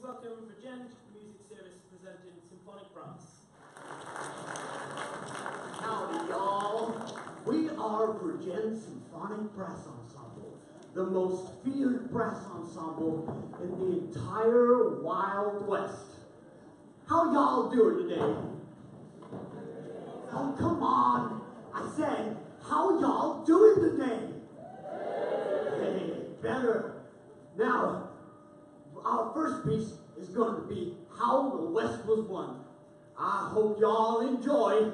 welcome Regent Music Service presenting Symphonic Brass. Howdy, y'all. We are Regent Symphonic Brass Ensemble, the most feared brass ensemble in the entire Wild West. How y'all doing today? Oh, come on. I said, how y'all doing today? Hey, better. Now, our first piece is going to be How the West Was Won. I hope y'all enjoy.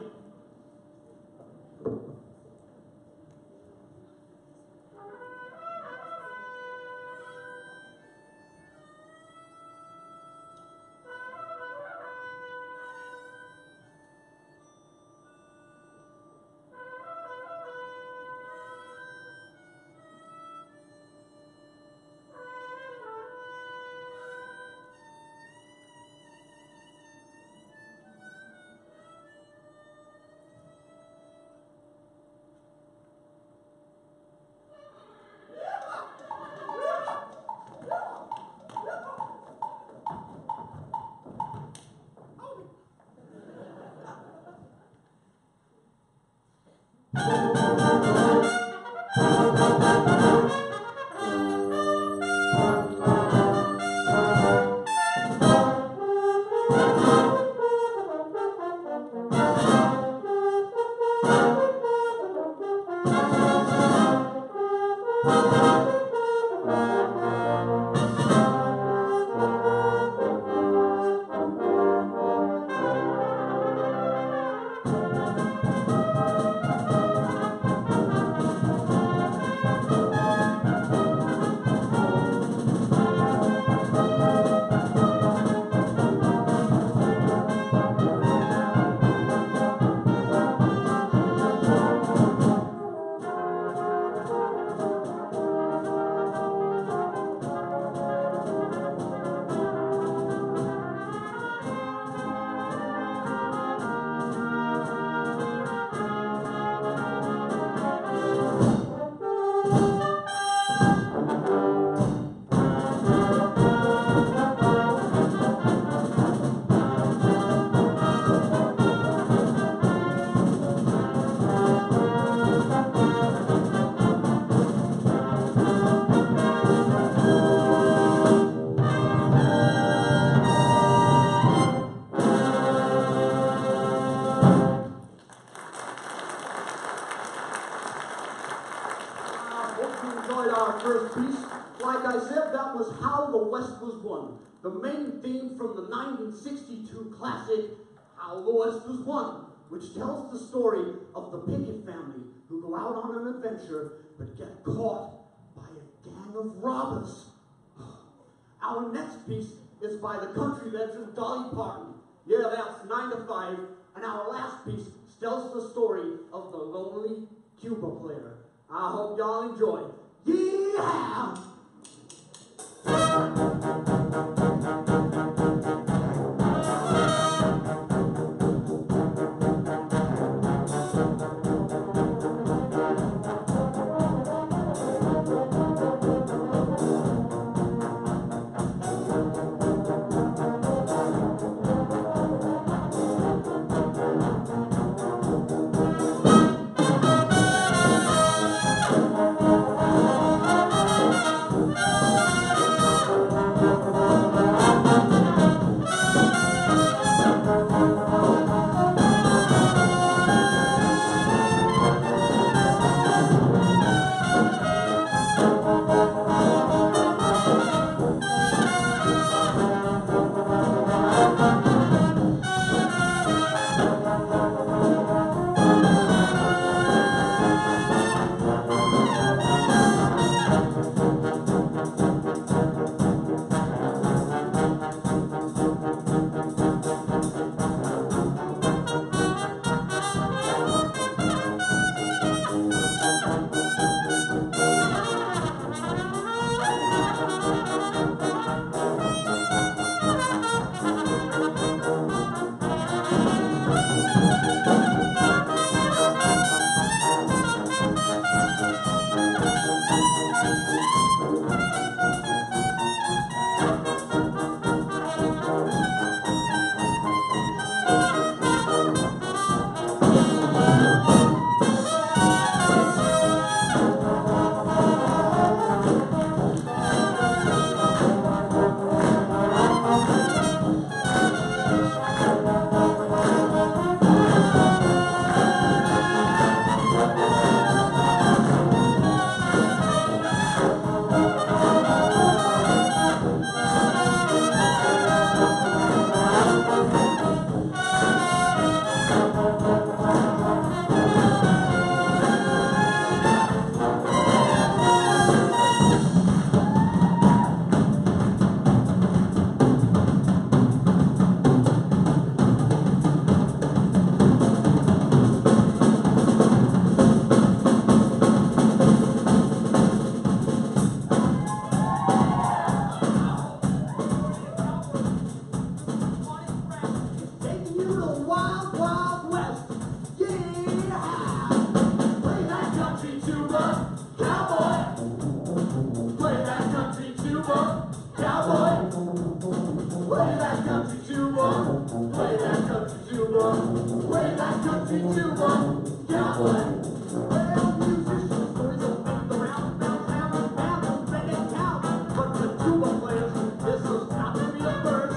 The main theme from the 1962 classic, How the West Was Won, which tells the story of the Pickett family who go out on an adventure but get caught by a gang of robbers. Our next piece is by the country legend Dolly Parton. Yeah, that's 9 to 5. And our last piece tells the story of the lonely Cuba player. I hope y'all enjoy. Yeah! cowboy. Play that country tuba, cowboy. Play that country tuba, play that country tuba, play that country tuba, cowboy. Well, musicians, stories will make the round, bounce, round, and round, don't bend it down. But the tuba players, this was not to be the first.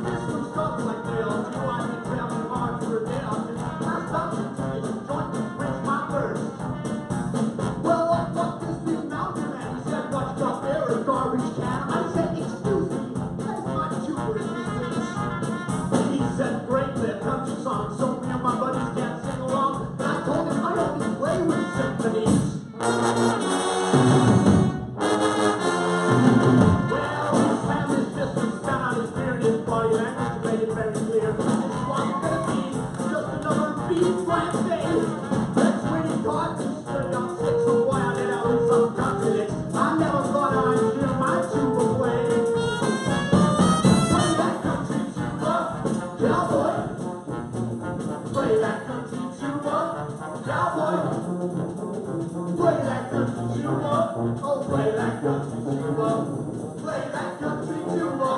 This was stuff like they all do. I've been traveling hard for a day or two. I stopped to get some joint to quench my thirst. Well, I fucked this big mountain man. He said, "What's up there, a garbage can?" I said, "Excuse me, where's my tuba in this place?" He said, "Great, they're country songs, so me and my buddies can't sing along." But I told him I only play with symphonies. Well, he slammed his fist and spat out his beer in his body language to make it very clear. This wasn't gonna be just another beat flat day. That's when he caught me straight up six, so boy, I let out with some country licks. I never thought I'd hear my tuba play. Play that country tuba, cowboy. Play that country tuba, cowboy. Play that country tuba, oh play that country tuba. Play that country tuba,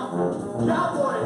cowboy.